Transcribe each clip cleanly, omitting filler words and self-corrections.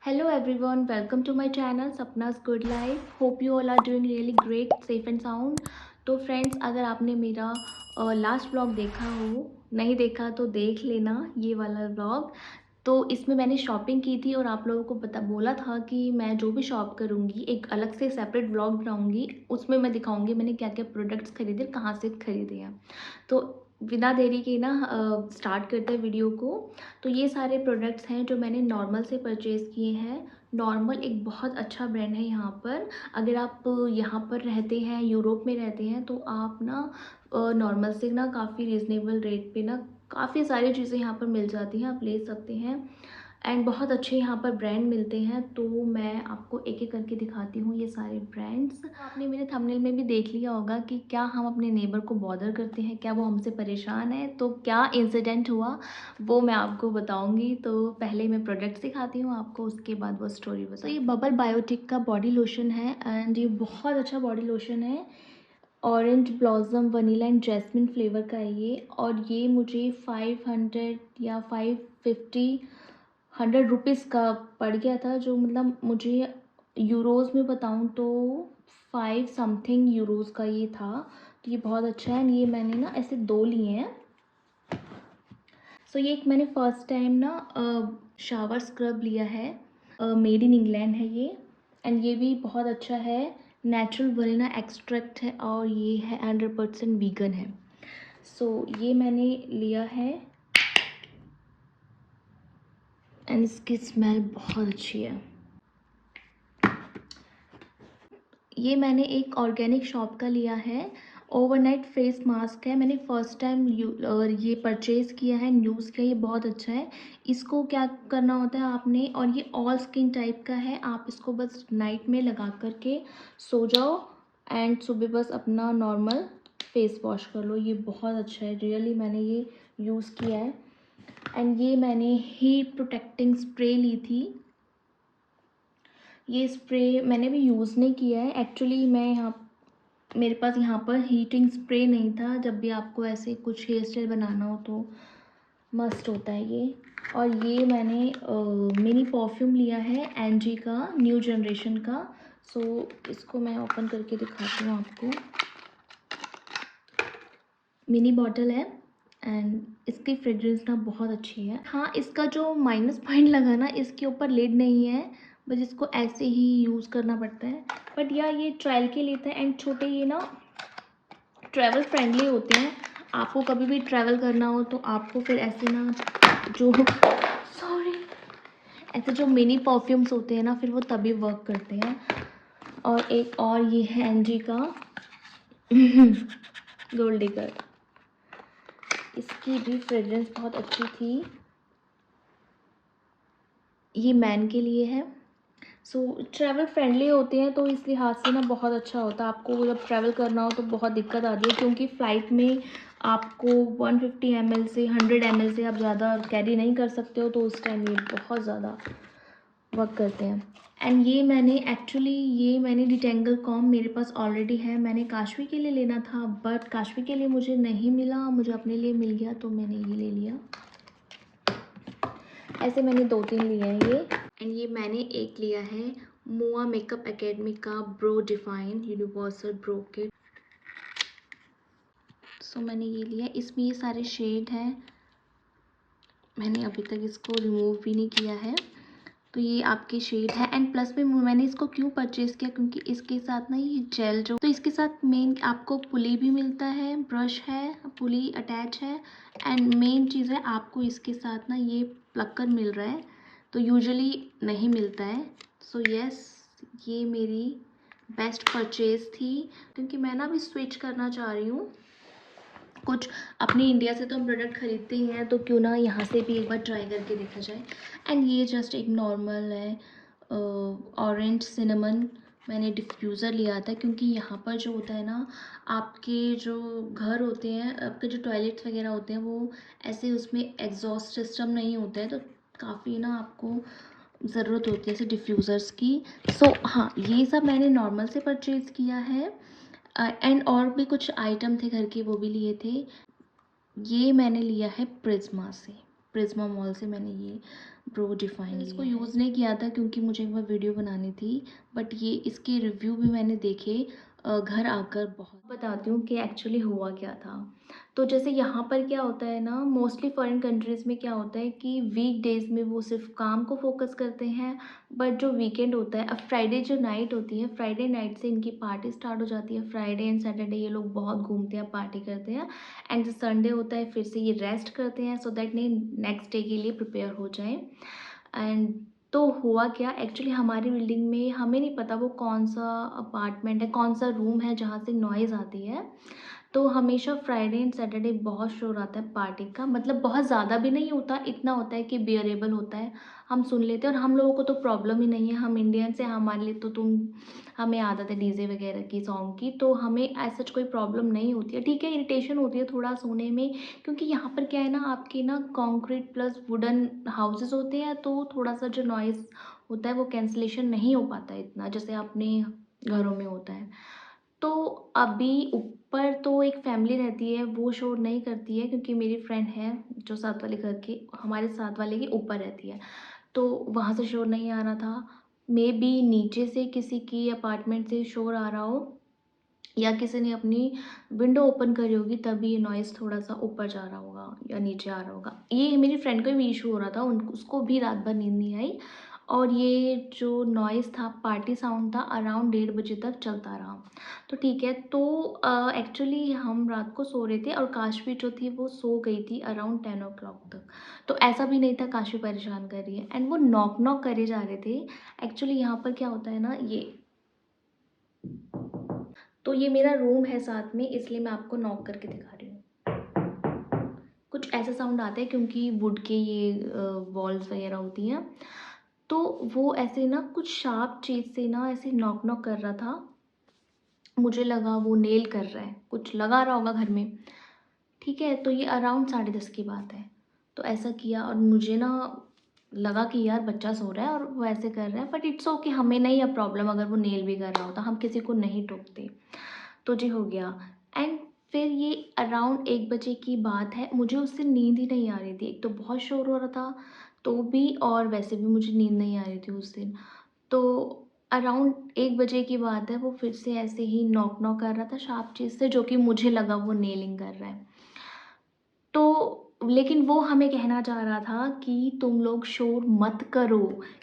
Hello everyone, welcome to my channel Sapna's Good Life. Hope you all are doing really great, safe and sound. तो friends, अगर आपने मेरा last vlog देखा हो, नहीं देखा तो देख लेना ये वाला व्लॉग। तो इसमें मैंने शॉपिंग की थी और आप लोगों को बोला था कि मैं जो भी शॉप करूँगी एक अलग से सेपरेट व्लॉग बनाऊँगी, उसमें मैं दिखाऊँगी मैंने क्या क्या प्रोडक्ट्स खरीदे, कहाँ से खरीदे हैं। तो बिना देरी के ना स्टार्ट करते हैं वीडियो को। तो ये सारे प्रोडक्ट्स हैं जो मैंने नॉर्मल से परचेज़ किए हैं। नॉर्मल एक बहुत अच्छा ब्रांड है यहाँ पर। अगर आप यहाँ पर रहते हैं, यूरोप में रहते हैं, तो आप ना नॉर्मल से ना काफ़ी रीज़नेबल रेट पे ना काफ़ी सारी चीज़ें यहाँ पर मिल जाती हैं, आप ले सकते हैं। एंड बहुत अच्छे यहाँ पर ब्रांड मिलते हैं। तो मैं आपको एक एक करके दिखाती हूँ ये सारे ब्रांड्स। आपने मेरे थंबनेल में भी देख लिया होगा कि क्या हम अपने नेबर को बॉदर करते हैं, क्या वो हमसे परेशान है, तो क्या इंसिडेंट हुआ वो मैं आपको बताऊंगी। तो पहले मैं प्रोडक्ट्स दिखाती हूँ आपको, उसके बाद वो स्टोरी बताऊँ। तो ये बबल बायोटिक का बॉडी लोशन है एंड ये बहुत अच्छा बॉडी लोशन है। Orange blossom vanilla and jasmine flavour का है ये, और ये मुझे 500 या 550 100 रुपीज़ का पड़ गया था, जो मतलब मुझे यूरोज़ में बताऊँ तो 5 समथिंग यूरोज़ का ये था। तो ये बहुत अच्छा है। ये मैंने ना ऐसे 2 लिए हैं। सो ये एक मैंने फ़र्स्ट टाइम ना शावर स्क्रब लिया है, मेड इन इंग्लैंड है ये। एंड ये भी बहुत अच्छा है, नेचुरल वनीला एक्सट्रैक्ट है और ये है 100% वीगन है। सो ये मैंने लिया है एंड इसकी स्मेल बहुत अच्छी है। ये मैंने एक ऑर्गेनिक शॉप का लिया है, ओवरनाइट फेस मास्क है। मैंने फ़र्स्ट टाइम ये परचेज़ किया है, यूज़ किया, ये बहुत अच्छा है। इसको क्या करना होता है आपने, और ये ऑल स्किन टाइप का है, आप इसको बस नाइट में लगा कर के सो जाओ एंड सुबह बस अपना नॉर्मल फेस वॉश कर लो। ये बहुत अच्छा है, रियली मैंने ये यूज़ किया है। एंड ये मैंने हीट प्रोटेक्टिंग स्प्रे ली थी। ये स्प्रे मैंने भी यूज़ नहीं किया है एक्चुअली। मेरे पास यहाँ पर हीटिंग स्प्रे नहीं था। जब भी आपको ऐसे कुछ हेयर स्टाइल बनाना हो तो मस्ट होता है ये। और ये मैंने मिनी परफ्यूम लिया है एनजी का, न्यू जनरेशन का। सो इसको मैं ओपन करके दिखाती हूँ आपको। मिनी बॉटल है एंड इसकी फ्रेग्रेंस ना बहुत अच्छी है। हाँ, इसका जो माइनस पॉइंट लगा ना, इसके ऊपर लिड नहीं है, बस इसको ऐसे ही यूज़ करना पड़ता है। बट ये ट्रायल के लिए था एंड छोटे ये ना ट्रैवल फ्रेंडली होते हैं। आपको कभी भी ट्रैवल करना हो तो आपको फिर ऐसे ना जो सॉरी ऐसे जो मिनी परफ्यूम्स होते हैं ना, फिर वो तभी वर्क करते हैं। और एक और ये है एनजी का गोल्ड डिगर। इसकी भी फ्रेग्रेंस बहुत अच्छी थी। ये मैन के लिए है। सो ट्रैवल फ्रेंडली होते हैं तो इस लिहाज से ना बहुत अच्छा होता है। आपको जब ट्रैवल करना हो तो बहुत दिक्कत आती है, क्योंकि फ़्लाइट में आपको 150 ml से 100 ml से आप ज़्यादा कैरी नहीं कर सकते हो, तो उस टाइम ये बहुत ज़्यादा वर्क करते हैं। एंड ये मैंने डिटेंगल कॉम मेरे पास ऑलरेडी है। मैंने काशवी के लिए लेना था बट काशवी के लिए मुझे नहीं मिला, मुझे अपने लिए मिल गया तो मैंने ये ले लिया। ऐसे मैंने 2-3 लिए हैं ये। एंड ये मैंने एक लिया है मोआ मेकअप एकेडमी का brow define universal brow kit. So मैंने ये लिया। इसमें ये सारे शेड हैं, मैंने अभी तक इसको रिमूव भी नहीं किया है। तो ये आपके शेड है। एंड प्लस में मैंने इसको क्यों परचेज़ किया, क्योंकि इसके साथ ना ये जेल जो, तो इसके साथ मेन आपको पुली भी मिलता है, ब्रश है, पुली अटैच है। एंड मेन चीज़ है आपको इसके साथ ना ये प्लकर मिल रहा है, तो यूजुअली नहीं मिलता है। सो यस, ये मेरी बेस्ट परचेज़ थी, क्योंकि मैं ना अभी स्विच करना चाह रही हूँ कुछ। अपने इंडिया से तो हम प्रोडक्ट खरीदते ही हैं, तो क्यों ना यहाँ से भी एक बार ट्राई करके देखा जाए। एंड ये जस्ट एक नॉर्मल है ऑरेंज सिनेमन। मैंने डिफ्यूज़र लिया था, क्योंकि यहाँ पर जो होता है ना, आपके जो घर होते हैं, आपके जो टॉयलेट्स वगैरह होते हैं, वो ऐसे उसमें एग्जॉस्ट सिस्टम नहीं होता है, तो काफ़ी ना आपको ज़रूरत होती है ऐसे डिफ्यूज़र्स की। सो हाँ, ये सब मैंने नॉर्मल से परचेज़ किया है। एंड और भी कुछ आइटम थे घर के, वो भी लिए थे। ये मैंने लिया है प्रिज्मा से। प्रिज्मा मॉल से मैंने ये ब्रो डिफाइन इसको यूज़ नहीं किया था क्योंकि मुझे एक बार वीडियो बनानी थी, बट ये इसके रिव्यू भी मैंने देखे घर आकर। बहुत बताती हूँ कि एक्चुअली हुआ क्या था। तो जैसे यहाँ पर क्या होता है ना, मोस्टली फॉरेन कंट्रीज़ में क्या होता है कि वीक डेज़ में वो सिर्फ काम को फोकस करते हैं, बट जो वीकेंड होता है, अब फ्राइडे जो नाइट होती है, फ्राइडे नाइट से इनकी पार्टी स्टार्ट हो जाती है। फ्राइडे एंड सैटरडे ये लोग बहुत घूमते हैं, पार्टी करते हैं, एंड जो संडे होता है फिर से ये रेस्ट करते हैं सो दैट नहीं नेक्स्ट डे के लिए प्रिपेयर हो जाए। एंड तो हुआ क्या, एक्चुअली हमारी बिल्डिंग में हमें नहीं पता वो कौन सा अपार्टमेंट है, कौन सा रूम है जहाँ से नॉइज़ आती है। तो हमेशा फ्राइडे एंड सैटरडे बहुत शोर आता है पार्टी का, मतलब बहुत ज़्यादा भी नहीं होता, इतना होता है कि बियरेबल होता है, हम सुन लेते हैं। और हम लोगों को तो प्रॉब्लम ही नहीं है, हम इंडियंस हैं, हमारे लिए तो हमें आदत है डीजे वगैरह की, सॉन्ग की, तो हमें ऐसा कोई प्रॉब्लम नहीं होती है। ठीक है, इरिटेशन होती है थोड़ा सोने में, क्योंकि यहाँ पर क्या है ना, आपके ना कंक्रीट प्लस वुडन हाउसेस होते हैं, तो थोड़ा सा जो नॉइज़ होता है वो कैंसलेशन नहीं हो पाता है इतना, जैसे अपने घरों में होता है। तो अभी ऊपर तो एक फैमिली रहती है, वो शोर नहीं करती है, क्योंकि मेरी फ्रेंड है जो साथ वाले घर के, हमारे साथ वाले के ऊपर रहती है, तो वहाँ से शोर नहीं आ रहा था। मे बी नीचे से किसी की अपार्टमेंट से शोर आ रहा हो, या किसी ने अपनी विंडो ओपन करी होगी, तभी ये नॉइज़ थोड़ा-सा ऊपर जा रहा होगा या नीचे आ रहा होगा। ये मेरी फ्रेंड को भी इश्यू हो रहा था, उन उसको भी रात भर नींद नहीं आई, और ये जो नॉइज़ था, पार्टी साउंड था, अराउंड 1:30 बजे तक चलता रहा। तो ठीक है, तो एक्चुअली हम रात को सो रहे थे और काशवी जो थी वो सो गई थी अराउंड 10 ओ क्लॉक तक। तो ऐसा भी नहीं था काशवी परेशान कर रही है, एंड वो नॉक-नॉक करे जा रहे थे। एक्चुअली यहाँ पर क्या होता है ना, ये तो ये मेरा रूम है साथ में, इसलिए मैं आपको नॉक करके दिखा रही हूँ। कुछ ऐसा साउंड आता है क्योंकि वुड के ये वॉल्स वगैरह होती हैं, तो वो ऐसे ना कुछ शार्प चीज़ से ना ऐसे नॉक नॉक कर रहा था। मुझे लगा वो नेल कर रहा है, कुछ लगा रहा होगा घर में। ठीक है, तो ये अराउंड 10:30 की बात है। तो ऐसा किया और मुझे ना लगा कि यार बच्चा सो रहा है और वो ऐसे कर रहा है, बट इट्स ओके, हमें नहीं है प्रॉब्लम अगर वो नेल भी कर रहा होता, हम किसी को नहीं टोकते। तो जी हो गया। एंड फिर ये अराउंड 1 बजे की बात है, मुझे उससे नींद ही नहीं आ रही थी। एक तो बहुत शोर हो रहा था तो भी, और वैसे भी मुझे नींद नहीं आ रही थी उस दिन। तो अराउंड 1 बजे की बात है, वो फिर से ऐसे ही नॉक नॉक कर रहा था शार्प चीज़ से, जो कि मुझे लगा वो नेलिंग कर रहा है। तो लेकिन वो हमें कहना चाह रहा था कि तुम लोग शोर मत करो,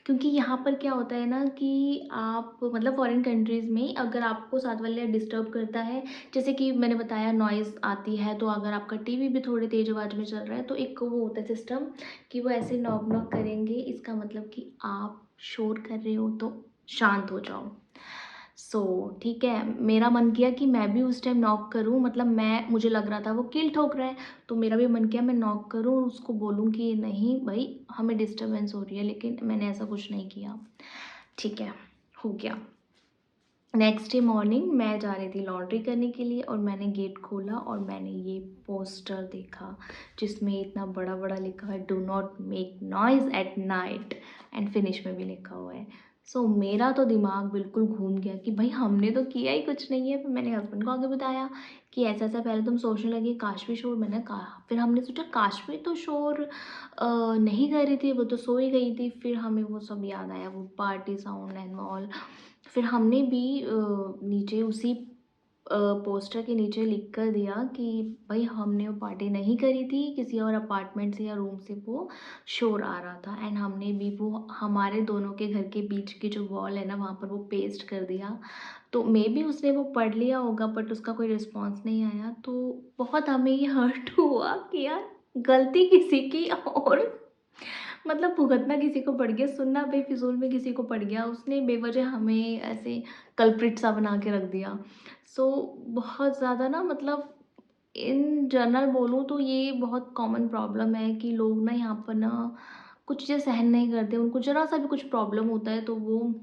क्योंकि यहाँ पर क्या होता है ना कि आप मतलब फॉरेन कंट्रीज़ में अगर आपको साथ वाला डिस्टर्ब करता है, जैसे कि मैंने बताया नॉइज़ आती है, तो अगर आपका टीवी भी थोड़ी तेज़ आवाज़ में चल रहा है, तो एक वो होता है सिस्टम कि वो ऐसे नॉक नॉक करेंगे, इसका मतलब कि आप शोर कर रहे हो तो शांत हो जाओ। सो ठीक है, मेरा मन किया कि मैं भी उस टाइम नॉक करूँ, मतलब मुझे लग रहा था वो कील ठोक रहा है, तो मेरा भी मन किया मैं नॉक करूँ और उसको बोलूँ कि नहीं भाई हमें डिस्टर्बेंस हो रही है, लेकिन मैंने ऐसा कुछ नहीं किया। ठीक है, हो गया। नेक्स्ट डे मॉर्निंग मैं जा रही थी लॉन्ड्री करने के लिए, और मैंने गेट खोला और मैंने ये पोस्टर देखा जिसमें इतना बड़ा बड़ा लिखा है, do not make noise at night, and finish में भी लिखा हुआ है। सो मेरा तो दिमाग बिल्कुल घूम गया कि भाई हमने तो किया ही कुछ नहीं है। फिर मैंने हस्बैंड को आगे बताया कि ऐसा ऐसा, पहले तुम सोचने लगी काशवी शोर, मैंने कहा, फिर हमने सोचा काशवी तो शोर नहीं कर रही थी, वो तो सो ही गई थी। फिर हमें वो सब याद आया, वो पार्टी साउंड एंड ऑल। फिर हमने भी नीचे उसी पोस्टर के नीचे लिख कर दिया कि भाई हमने वो पार्टी नहीं करी थी, किसी और अपार्टमेंट से या रूम से वो शोर आ रहा था। एंड हमने भी वो हमारे दोनों के घर के बीच की जो वॉल है ना, वहाँ पर वो पेस्ट कर दिया। तो मे बी उसने वो पढ़ लिया होगा, बट उसका कोई रिस्पॉन्स नहीं आया। तो बहुत हमें ये हर्ट हुआ कि यार गलती किसी की, और मतलब भुगतना किसी को पड़ गया, सुनना बेफिजूल में किसी को पड़ गया, उसने बेवजह हमें ऐसे कल्प्रिट सा बना के रख दिया। सो बहुत ज़्यादा ना, मतलब इन जनरल बोलूँ तो ये बहुत कॉमन प्रॉब्लम है कि लोग ना यहाँ पर ना कुछ चीज़ें सहन नहीं करते, उनको ज़रा सा भी कुछ प्रॉब्लम होता है तो वो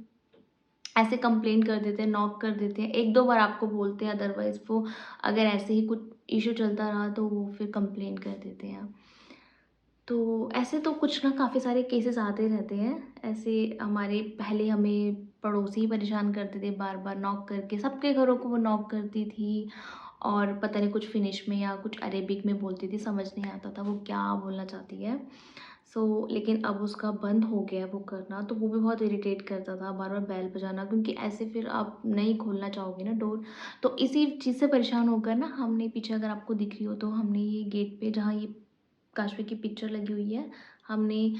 ऐसे कंप्लेन कर देते हैं, नॉक कर देते हैं, 1-2 बार आपको बोलते हैं, अदरवाइज़ वो अगर ऐसे ही कुछ इश्यू चलता रहा तो वो फिर कंप्लेन कर देते हैं। तो ऐसे तो कुछ ना काफ़ी सारे केसेस आते रहते हैं। ऐसे हमारे पहले हमें पड़ोसी ही परेशान करते थे बार-बार नॉक करके, सबके घरों को वो नॉक करती थी, और पता नहीं कुछ फिनिश में या कुछ अरेबिक में बोलती थी, समझ नहीं आता था वो क्या बोलना चाहती है। लेकिन अब उसका बंद हो गया है वो करना, तो वो भी बहुत इरिटेट करता था, बार-बार बेल बजाना, क्योंकि ऐसे फिर आप नहीं खोलना चाहोगे ना डोर। तो इसी चीज़ से परेशान होकर ना हमने पीछे, अगर आपको दिख रही हो तो हमने ये गेट पे जहाँ ये काशवी की पिक्चर लगी हुई है, हमने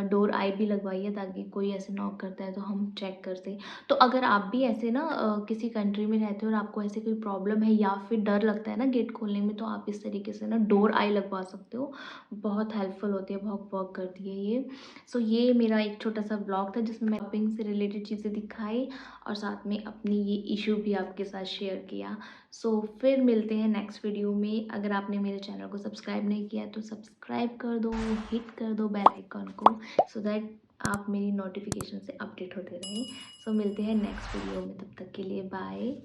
डोर आई भी लगवाई है, ताकि कोई ऐसे नॉक करता है तो हम चेक कर सकें। तो अगर आप भी ऐसे ना किसी कंट्री में रहते हो और आपको ऐसे कोई प्रॉब्लम है या फिर डर लगता है ना गेट खोलने में, तो आप इस तरीके से ना डोर आई लगवा सकते हो। बहुत हेल्पफुल होती है, बहुत वर्क करती है ये। ये मेरा एक छोटा सा ब्लॉग था जिसमें मैं शॉपिंग से रिलेटेड चीज़ें दिखाई और साथ में अपनी ये इशू भी आपके साथ शेयर किया। फिर मिलते हैं नेक्स्ट वीडियो में। अगर आपने मेरे चैनल को सब्सक्राइब नहीं किया तो सब्सक्राइब कर दो, हिट कर दो बेल आइकन को, सो दैट आप मेरी नोटिफिकेशन से अपडेट होते रहें। मिलते हैं नेक्स्ट वीडियो में, तब तक के लिए बाय।